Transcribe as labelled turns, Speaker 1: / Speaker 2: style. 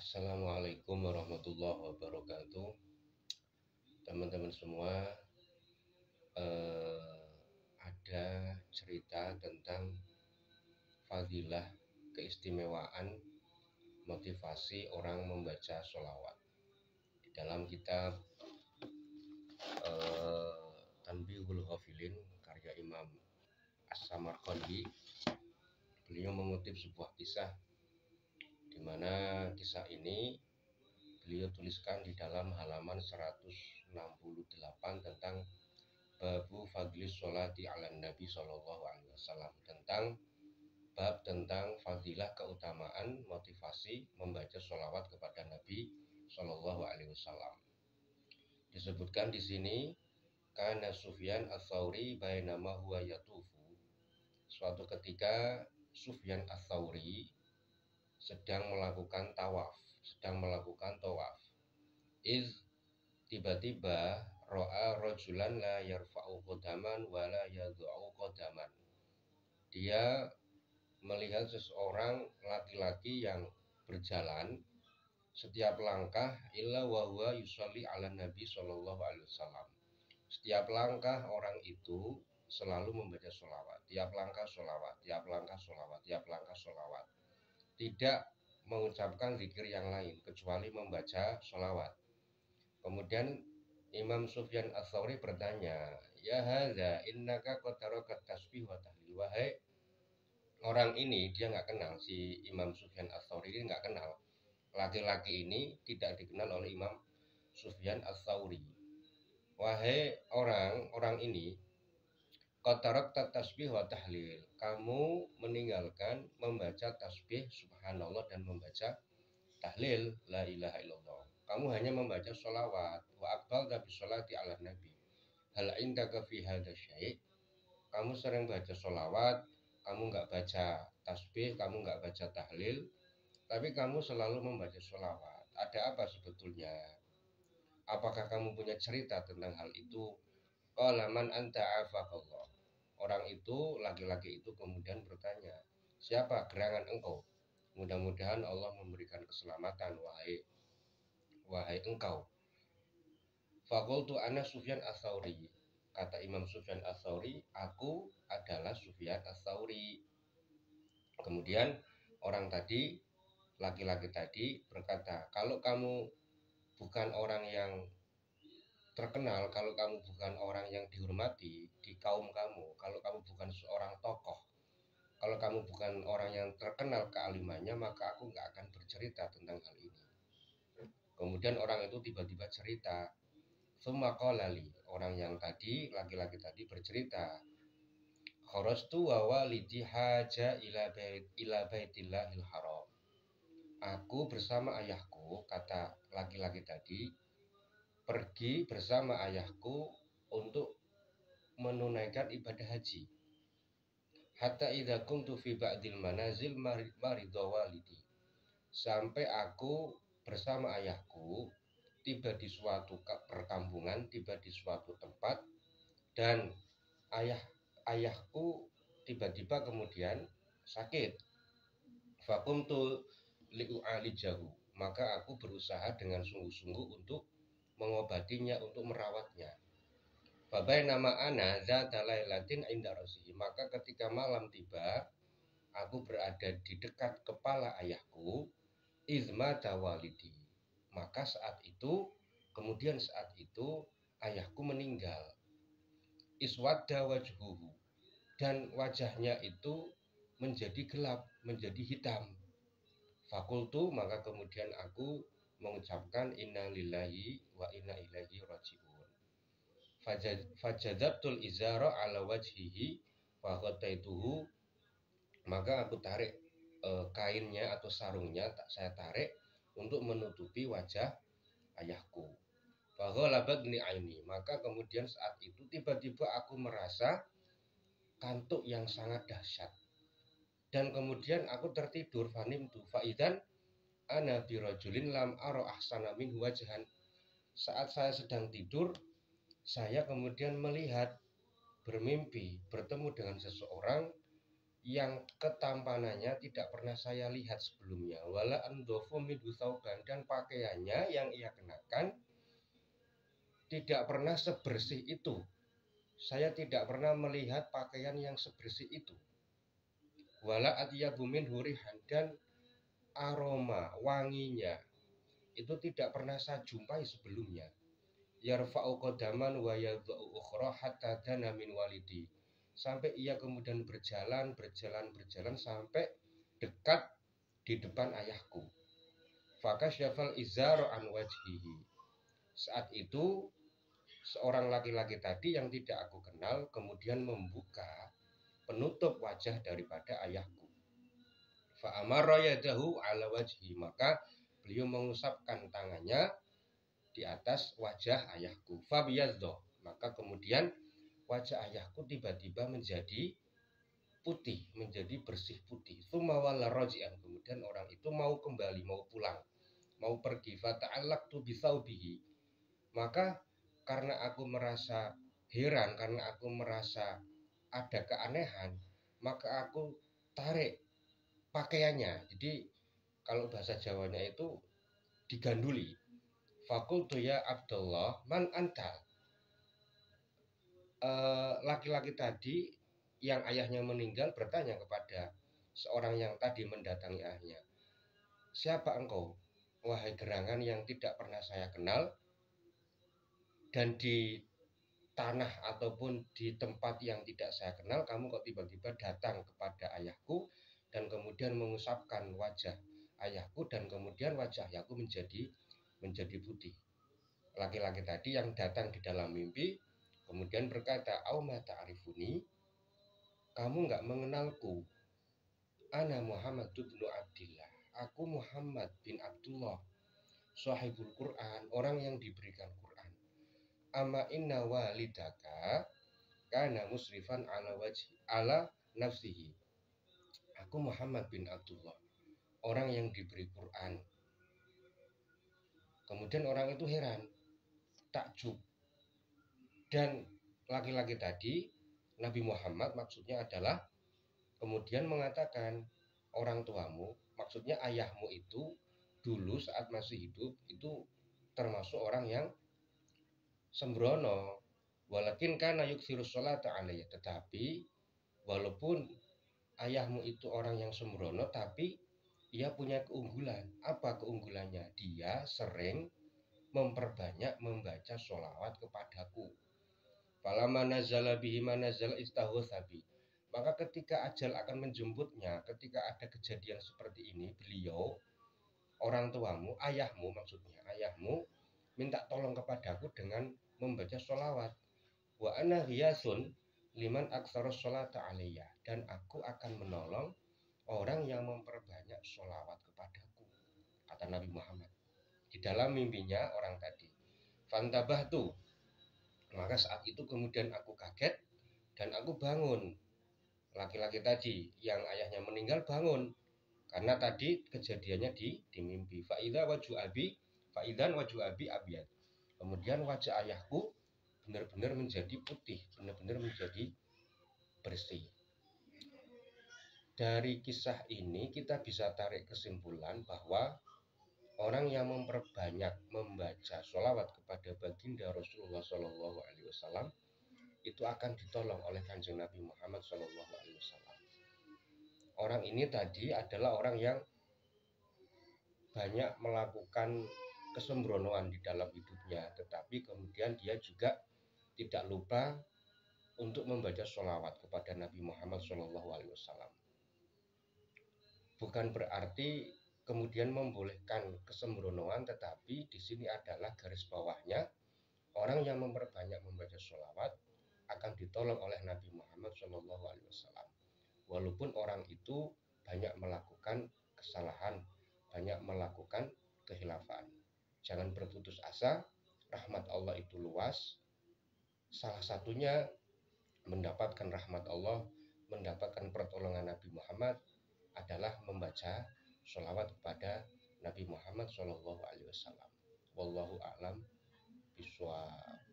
Speaker 1: Assalamualaikum warahmatullahi wabarakatuh. Teman-teman semua, ada cerita tentang fadilah, keistimewaan, motivasi orang membaca sholawat. Di dalam kitab Tanbihul Ghafilin karya Imam As-Samarqandi, beliau mengutip sebuah kisah di mana kisah ini beliau tuliskan di dalam halaman 168 tentang Babu Fadlis Sholati ala Nabi Sallallahu Alaihi Wasallam, tentang fadilah, keutamaan, motivasi membaca sholawat kepada Nabi Sallallahu Alaihi Wasallam. Disebutkan di sini, karena Sufyan Ats-Tsauri bainama huwa yatufu. Suatu ketika Sufyan Ats-Tsauri sedang melakukan tawaf. Tiba-tiba ro'a rojulan la yarfa'u qadaman wa la yadha'u qadaman. Dia melihat seseorang laki-laki yang berjalan setiap langkah illa wa huwa yusalli ala Nabi sallallahu alaihi wasallam. Setiap langkah orang itu selalu membaca sholawat. Tiap langkah sholawat. Tidak mengucapkan zikir yang lain kecuali membaca sholawat. Kemudian Imam Sufyan Ats-Tsauri bertanya, ya hadza innaka qad tarakat tasbih wa tahlil. Wahai orang ini, dia nggak kenal, si Imam Sufyan Ats-Tsauri ini nggak kenal. Laki-laki ini tidak dikenal oleh Imam Sufyan Ats-Tsauri. Wahai orang ini, qad tarakta tasbih wa tahlil. Kamu meninggalkan membaca tasbih subhanallah dan membaca tahlil la ilaha illallah. Kamu hanya membaca sholawat. Wa aqbalta bi sholati ala nabi. Hal indaka fi hadza syai'? Kamu sering baca sholawat, kamu nggak baca tasbih, kamu nggak baca tahlil, tapi kamu selalu membaca sholawat. Ada apa sebetulnya? Apakah kamu punya cerita tentang hal itu? Qala man anta afaqallah. Orang itu, laki-laki itu kemudian bertanya, siapa gerangan engkau? Mudah-mudahan Allah memberikan keselamatan, wahai engkau. Faqultu ana Sufyan Ats-Tsauri. Kata Imam Sufyan Ats-Tsauri, aku adalah Sufyan Ats-Tsauri. Kemudian orang tadi, laki-laki tadi berkata, kalau kamu bukan orang yang terkenal, kalau kamu bukan orang yang dihormati di kaum kamu, kalau kamu bukan seorang tokoh, kalau kamu bukan orang yang terkenal kealimannya, maka aku nggak akan bercerita tentang hal ini. Kemudian orang itu tiba-tiba cerita, summa qala li, orang yang tadi, laki-laki tadi bercerita, kharastu wa walidi haja ila baitillahil haram. Aku bersama ayahku, kata laki-laki tadi, pergi bersama ayahku untuk menunaikan ibadah haji. Hatta idza kuntu fi ba'dil manazil maridha walidi. Sampai aku bersama ayahku tiba di suatu perkampungan, tiba di suatu tempat, dan ayahku tiba-tiba kemudian sakit. Faqumtu li'u'alijahu. Maka aku berusaha dengan sungguh-sungguh untuk mengobatinya, untuk merawatnya. Fabainama ana zata lailatin inda rasihi. Maka ketika malam tiba, aku berada di dekat kepala ayahku, izmata walidi. Maka saat itu ayahku meninggal. Iswadda wajhuhu. Dan wajahnya itu menjadi gelap, menjadi hitam. Fakultu, maka kemudian aku mengucapkan inna lillahi wa inna ilaihi raji'un. Fajadzabtul izara ala wajhihi wa ghataituhu. Maka aku tarik kainnya atau sarungnya, saya tarik untuk menutupi wajah ayahku. Faghalabatni aini. Maka kemudian saat itu tiba-tiba aku merasa kantuk yang sangat dahsyat. Dan kemudian aku tertidur, fanimtu faidan ana birajulin lam ara ahsana min wajhan. Saat saya sedang tidur, saya kemudian bermimpi bertemu dengan seseorang yang ketampanannya tidak pernah saya lihat sebelumnya, wala andhofu minhu thawban, dan pakaiannya yang ia kenakan tidak pernah sebersih itu. Saya tidak pernah melihat pakaian yang sebersih itu. Wala atyabu minhu rihan, dan aroma wanginya itu tidak pernah saya jumpai sebelumnya. Yarfa'u qadaman wa yadha'u ukhra hatta dana min walidi, sampai ia kemudian berjalan sampai dekat di depan ayahku. Fakasyafal izar an wajhihi. Saat itu seorang laki-laki tadi yang tidak aku kenal kemudian membuka penutup wajah daripada ayahku. Fa amara yadahu ala wajhi, maka beliau mengusapkan tangannya di atas wajah ayahku. Fa biyaddo, maka kemudian wajah ayahku tiba-tiba menjadi putih, menjadi bersih putih. Tsumma walla raji'an, kemudian orang itu mau kembali, mau pulang, mau pergi. Fa ta'allaqtu bi thawbihi, maka karena aku merasa heran, karena aku merasa ada keanehan, maka aku tarik pakaiannya. Jadi kalau bahasa Jawanya itu diganduli. Fakultu ya Abdullah man anta. Laki-laki tadi yang ayahnya meninggal bertanya kepada seorang yang tadi mendatangi ayahnya, siapa engkau, wahai gerangan yang tidak pernah saya kenal, dan di tanah ataupun di tempat yang tidak saya kenal kamu kok tiba-tiba datang kepada ayahku dan kemudian mengusapkan wajah ayahku, dan kemudian wajah ayahku menjadi putih. Laki-laki tadi yang datang di dalam mimpi kemudian berkata, "Au ma ta'rifuni? Kamu enggak mengenalku? Ana Muhammad bin Abdillah. Aku Muhammad bin Abdullah, sahibul Quran, orang yang diberikan Quran. Amma inna walidaka kana musrifan ala nafsihi." Aku Muhammad bin Abdullah, orang yang diberi Quran. Kemudian orang itu heran, takjub. Dan laki-laki tadi, Nabi Muhammad maksudnya adalah, kemudian mengatakan, orang tuamu, maksudnya ayahmu itu dulu saat masih hidup itu termasuk orang yang sembrono. Walakin kana yuksirus sholata alaihi, tetapi walaupun ayahmu itu orang yang sembrono, tapi ia punya keunggulan. Apa keunggulannya? Dia sering memperbanyak membaca sholawat kepadaku. Falamma nazala bihi manazal istahwasabi, maka ketika ajal akan menjemputnya, ketika ada kejadian seperti ini, beliau, orang tuamu, ayahmu maksudnya, ayahmu minta tolong kepadaku dengan membaca sholawat. Wa ana hiyasun liman aksaros sholata alaiya, dan aku akan menolong orang yang memperbanyak sholawat kepadaku, kata Nabi Muhammad di dalam mimpinya orang tadi. Fantabahtu, maka saat itu kemudian aku kaget dan aku bangun. Laki-laki tadi yang ayahnya meninggal bangun karena tadi kejadiannya di mimpi. Faidan waju abi abiyad. Kemudian wajah ayahku benar-benar menjadi putih, benar-benar menjadi bersih. Dari kisah ini kita bisa tarik kesimpulan bahwa orang yang memperbanyak membaca sholawat kepada baginda Rasulullah SAW itu akan ditolong oleh Kanjeng Nabi Muhammad SAW. Orang ini tadi adalah orang yang banyak melakukan kesembronoan di dalam hidupnya, tetapi kemudian dia juga tidak lupa untuk membaca sholawat kepada Nabi Muhammad SAW. Bukan berarti kemudian membolehkan kesembronoan, tetapi di sini adalah garis bawahnya, orang yang memperbanyak membaca sholawat akan ditolong oleh Nabi Muhammad SAW. Walaupun orang itu banyak melakukan kesalahan, banyak melakukan kehilafan. Jangan berputus asa, rahmat Allah itu luas. Salah satunya mendapatkan rahmat Allah, mendapatkan pertolongan Nabi Muhammad adalah membaca sholawat kepada Nabi Muhammad SAW. Wallahu a'lam bishawab.